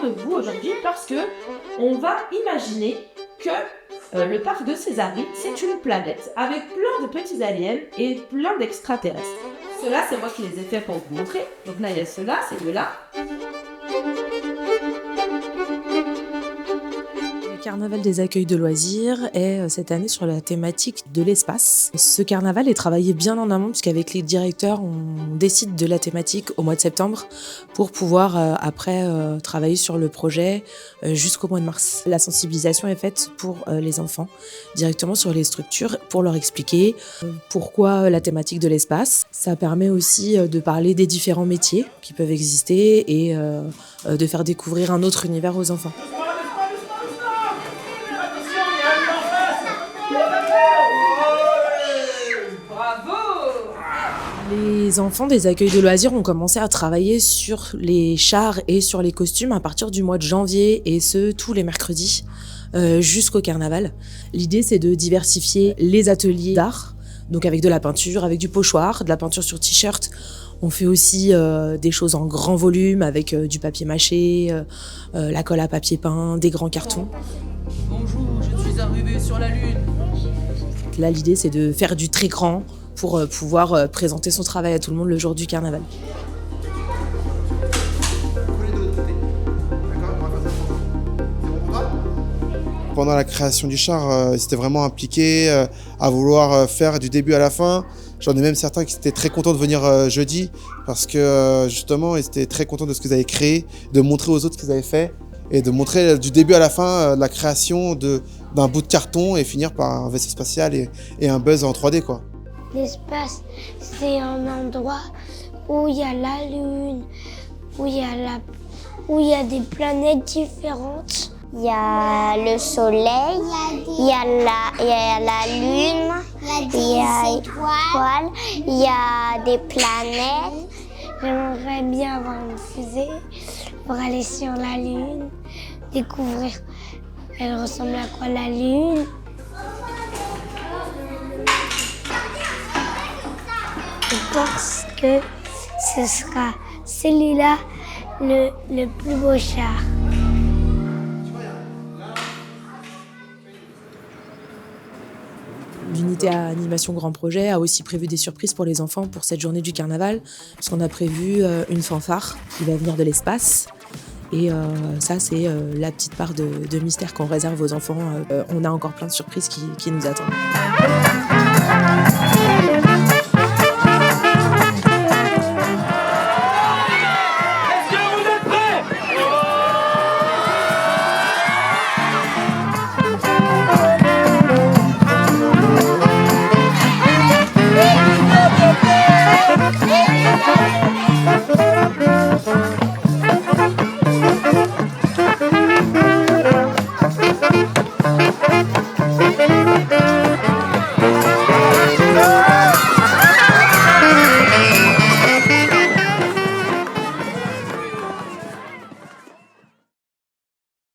avec vous aujourd'hui parce que on va imaginer que le parc de Césarée, c'est une planète avec plein de petits aliens et plein d'extraterrestres. Ceux-là, c'est moi qui les ai faits pour vous montrer. Donc là, il y a ceux-là, ces deux-là. Le carnaval des accueils de loisirs est cette année sur la thématique de l'espace. Ce carnaval est travaillé bien en amont puisqu'avec les directeurs, on décide de la thématique au mois de septembre pour pouvoir après travailler sur le projet jusqu'au mois de mars. La sensibilisation est faite pour les enfants directement sur les structures pour leur expliquer pourquoi la thématique de l'espace. Ça permet aussi de parler des différents métiers qui peuvent exister et de faire découvrir un autre univers aux enfants. Les enfants des accueils de loisirs ont commencé à travailler sur les chars et sur les costumes à partir du mois de janvier, et ce, tous les mercredis jusqu'au carnaval. L'idée, c'est de diversifier les ateliers d'art, donc avec de la peinture, avec du pochoir, de la peinture sur t-shirt. On fait aussi des choses en grand volume avec du papier mâché, la colle à papier peint, des grands cartons. Bonjour, je suis arrivé sur la Lune. Là, l'idée, c'est de faire du très grand pour pouvoir présenter son travail à tout le monde le jour du carnaval. Pendant la création du char, ils étaient vraiment impliqués à vouloir faire du début à la fin. J'en ai même certains qui étaient très contents de venir jeudi parce que justement, ils étaient très contents de ce qu'ils avaient créé, de montrer aux autres ce qu'ils avaient fait et de montrer du début à la fin la création d'un bout de carton et finir par un vaisseau spatial et un buzz en 3D, quoi. L'espace, c'est un endroit où il y a la Lune, où il y a des planètes différentes. Il y a le soleil, il y a la lune, il y a des étoiles, il y a des planètes. J'aimerais bien avoir une fusée pour aller sur la Lune, découvrir elle ressemble à quoi la Lune. Je pense que ce sera celui-là le plus beau char. L'unité à animation grand projet a aussi prévu des surprises pour les enfants pour cette journée du carnaval, puisqu'on a prévu une fanfare qui va venir de l'espace. Et ça, c'est la petite part de mystère qu'on réserve aux enfants. On a encore plein de surprises qui nous attendent.